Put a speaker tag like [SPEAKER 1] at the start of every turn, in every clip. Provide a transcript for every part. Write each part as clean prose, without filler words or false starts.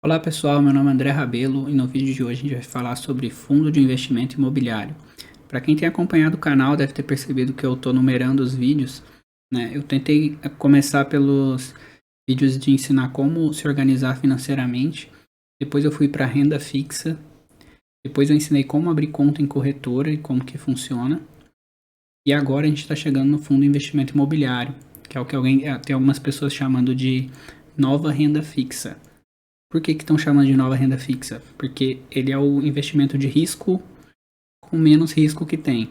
[SPEAKER 1] Olá pessoal, meu nome é André Rabelo e no vídeo de hoje a gente vai falar sobre fundo de investimento imobiliário. Para quem tem acompanhado o canal deve ter percebido que eu estou numerando os vídeos, né? Eu tentei começar pelos vídeos de ensinar como se organizar financeiramente, depois eu fui para renda fixa, depois eu ensinei como abrir conta em corretora e como que funciona, e agora a gente está chegando no fundo de investimento imobiliário, que é o que tem algumas pessoas chamando de nova renda fixa. Por que estão chamando de nova renda fixa? Porque ele é o investimento de risco com menos risco que tem.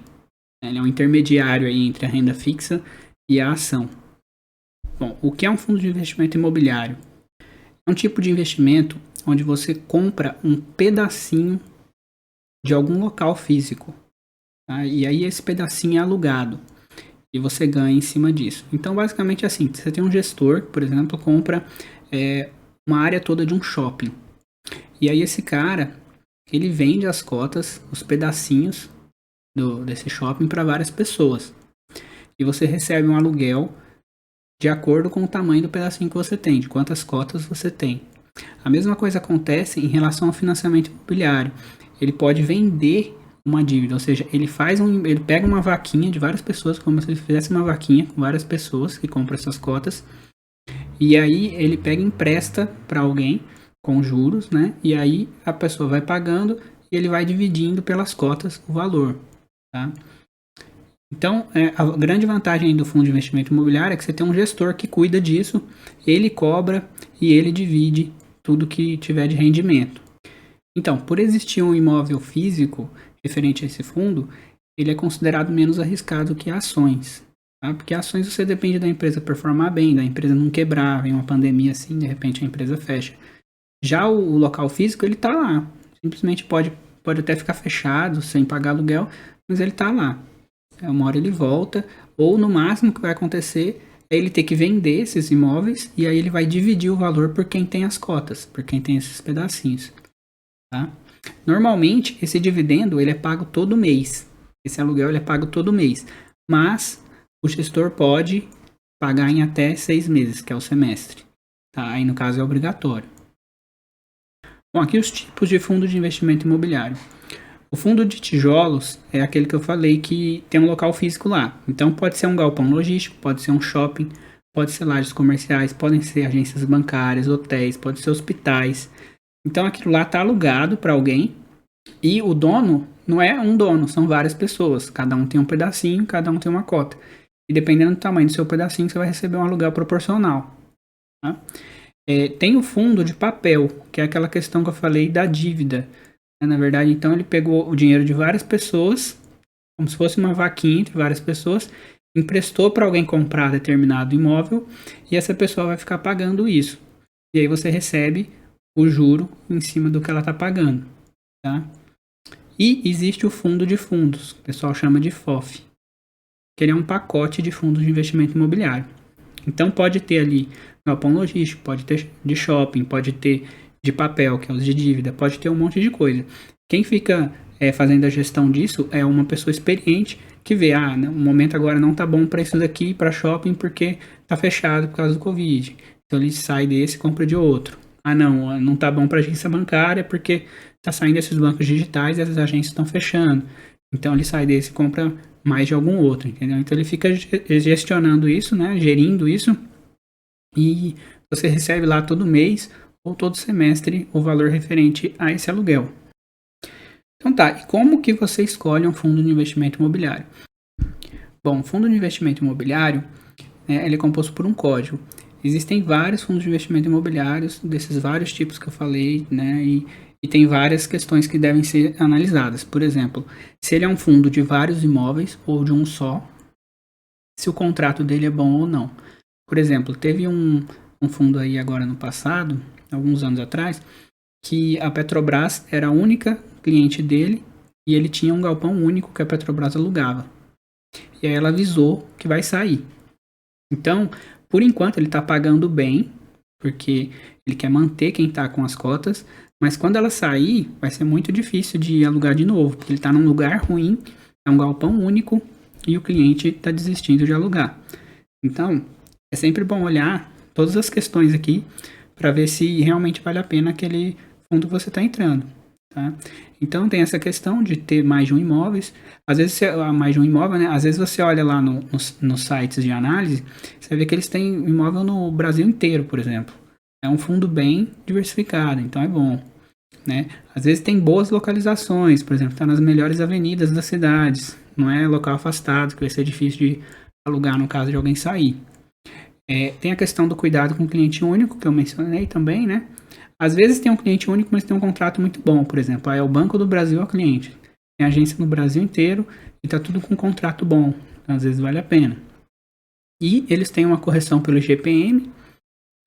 [SPEAKER 1] Ele é um intermediário aí entre a renda fixa e a ação. Bom, o que é um fundo de investimento imobiliário? É um tipo de investimento onde você compra um pedacinho de algum local físico. Tá? E aí esse pedacinho é alugado. E você ganha em cima disso. Então, basicamente é assim. Você tem um gestor, por exemplo, compra uma área toda de um shopping. E aí esse cara, ele vende as cotas, os pedacinhos desse shopping para várias pessoas. E você recebe um aluguel de acordo com o tamanho do pedacinho que você tem, de quantas cotas você tem. A mesma coisa acontece em relação ao financiamento imobiliário. Ele pode vender uma dívida, ou seja, ele pega uma vaquinha de várias pessoas, como se ele fizesse uma vaquinha com várias pessoas que compram essas cotas, e aí ele pega e empresta para alguém com juros, né? E aí a pessoa vai pagando e ele vai dividindo pelas cotas o valor, tá? Então, a grande vantagem do fundo de investimento imobiliário é que você tem um gestor que cuida disso, ele cobra e ele divide tudo que tiver de rendimento. Então, por existir um imóvel físico referente a esse fundo, ele é considerado menos arriscado que ações. Tá? Porque ações você depende da empresa performar bem, da empresa não quebrar, vem uma pandemia assim, de repente a empresa fecha. Já o local físico, ele está lá. Simplesmente pode até ficar fechado, sem pagar aluguel, mas ele está lá. Uma hora ele volta, ou no máximo o que vai acontecer é ele ter que vender esses imóveis e aí ele vai dividir o valor por quem tem as cotas, por quem tem esses pedacinhos. Tá? Normalmente, esse dividendo ele é pago todo mês. Esse aluguel ele é pago todo mês. Mas o gestor pode pagar em até 6 meses, que é o semestre. Tá? Aí no caso é obrigatório. Bom, aqui os tipos de fundo de investimento imobiliário. O fundo de tijolos é aquele que eu falei que tem um local físico lá. Então pode ser um galpão logístico, pode ser um shopping, pode ser lajes comerciais, podem ser agências bancárias, hotéis, pode ser hospitais. Então aquilo lá está alugado para alguém e o dono não é um dono, são várias pessoas. Cada um tem um pedacinho, cada um tem uma cota. E dependendo do tamanho do seu pedacinho, você vai receber um aluguel proporcional. Tá? Tem o fundo de papel, que é aquela questão que eu falei da dívida. Na verdade, então ele pegou o dinheiro de várias pessoas, como se fosse uma vaquinha entre várias pessoas, emprestou para alguém comprar determinado imóvel e essa pessoa vai ficar pagando isso. E aí você recebe o juro em cima do que ela está pagando. Tá? E existe o fundo de fundos, que o pessoal chama de FOF, que ele é um pacote de fundos de investimento imobiliário. Então pode ter ali galpão logístico, pode ter de shopping, pode ter de papel, que é os de dívida, pode ter um monte de coisa. Quem fica fazendo a gestão disso é uma pessoa experiente que vê, o momento agora não tá bom para isso daqui, para shopping, porque tá fechado por causa do Covid. Então ele sai desse e compra de outro. Não tá bom para agência bancária porque tá saindo esses bancos digitais e as agências estão fechando. Então ele sai desse e compra mais de algum outro, entendeu? Então ele fica gestionando isso, né, gerindo isso, e você recebe lá todo mês ou todo semestre o valor referente a esse aluguel. Então tá, e como que você escolhe um fundo de investimento imobiliário? Bom, o fundo de investimento imobiliário, ele é composto por um código. Existem vários fundos de investimento imobiliários, desses vários tipos que eu falei, né, e tem várias questões que devem ser analisadas. Por exemplo, se ele é um fundo de vários imóveis ou de um só, se o contrato dele é bom ou não. Por exemplo, teve um fundo aí agora no passado, alguns anos atrás, que a Petrobras era a única cliente dele e ele tinha um galpão único que a Petrobras alugava. E aí ela avisou que vai sair. Então, por enquanto ele está pagando bem, porque ele quer manter quem está com as cotas, mas quando ela sair, vai ser muito difícil de alugar de novo, porque ele está num lugar ruim, é um galpão único e o cliente está desistindo de alugar. Então, é sempre bom olhar todas as questões aqui para ver se realmente vale a pena aquele fundo que você está entrando. Tá? Então tem essa questão de ter mais de um imóvel. Às vezes mais de um imóvel, né? Às vezes você olha lá nos sites de análise, você vê que eles têm imóvel no Brasil inteiro, por exemplo. É um fundo bem diversificado, então é bom. Né? Às vezes tem boas localizações, por exemplo, está nas melhores avenidas das cidades, não é local afastado, que vai ser difícil de alugar no caso de alguém sair. Tem a questão do cuidado com o cliente único, que eu mencionei também, né? Às vezes tem um cliente único, mas tem um contrato muito bom, por exemplo, é o Banco do Brasil ao cliente. Tem agência no Brasil inteiro e está tudo com um contrato bom, então às vezes vale a pena. E eles têm uma correção pelo IGPM,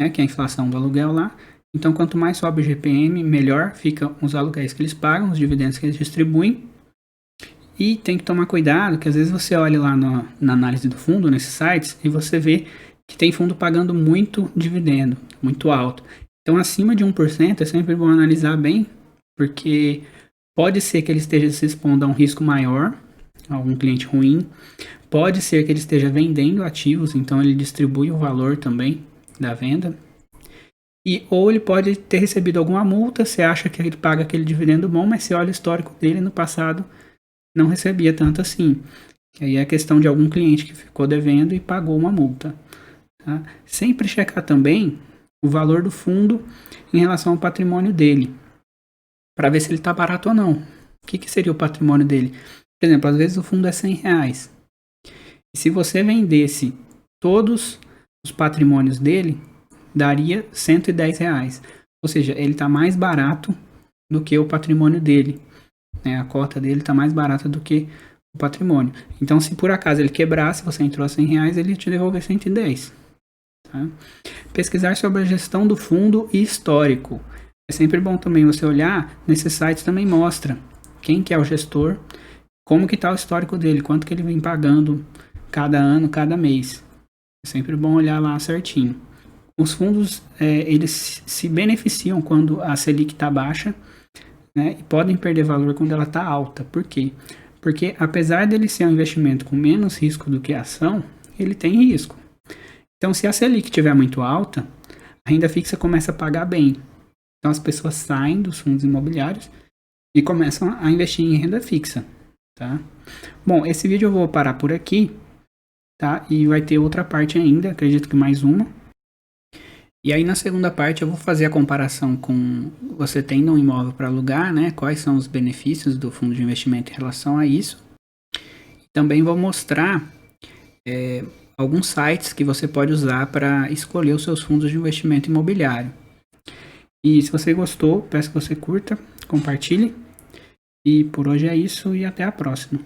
[SPEAKER 1] né, que é a inflação do aluguel lá. Então, quanto mais sobe o GPM, melhor ficam os aluguéis que eles pagam, os dividendos que eles distribuem. E tem que tomar cuidado, que às vezes você olha lá na análise do fundo, nesses sites, e você vê que tem fundo pagando muito dividendo, muito alto. Então, acima de 1% é sempre bom analisar bem, porque pode ser que ele esteja se expondo a um risco maior, a algum cliente ruim. Pode ser que ele esteja vendendo ativos, então ele distribui o valor também da venda. Ou ele pode ter recebido alguma multa, você acha que ele paga aquele dividendo bom, mas você olha o histórico dele no passado, não recebia tanto assim. Aí é a questão de algum cliente que ficou devendo e pagou uma multa. Tá? Sempre checar também o valor do fundo em relação ao patrimônio dele, para ver se ele está barato ou não. O que seria o patrimônio dele? Por exemplo, às vezes o fundo é R$100. E se você vendesse todos os patrimônios dele, daria R$110. Ou seja, ele está mais barato do que o patrimônio dele. Né? A cota dele está mais barata do que o patrimônio. Então, se por acaso ele quebrasse, você entrou a R$100, ele ia te devolver 110. Tá? Pesquisar sobre a gestão do fundo e histórico. É sempre bom também você olhar, nesses sites também mostra quem que é o gestor, como que está o histórico dele, quanto que ele vem pagando cada ano, cada mês. É sempre bom olhar lá certinho. Os fundos, eles se beneficiam quando a Selic está baixa, né, e podem perder valor quando ela está alta. Por quê? Porque apesar dele ser um investimento com menos risco do que a ação, ele tem risco. Então, se a Selic estiver muito alta, a renda fixa começa a pagar bem. Então, as pessoas saem dos fundos imobiliários e começam a investir em renda fixa. Tá? Bom, esse vídeo eu vou parar por aqui, tá? E vai ter outra parte ainda, acredito que mais uma. E aí na segunda parte eu vou fazer a comparação com você tendo um imóvel para alugar, né? Quais são os benefícios do fundo de investimento em relação a isso. Também vou mostrar alguns sites que você pode usar para escolher os seus fundos de investimento imobiliário. E se você gostou, peço que você curta, compartilhe. E por hoje é isso e até a próxima.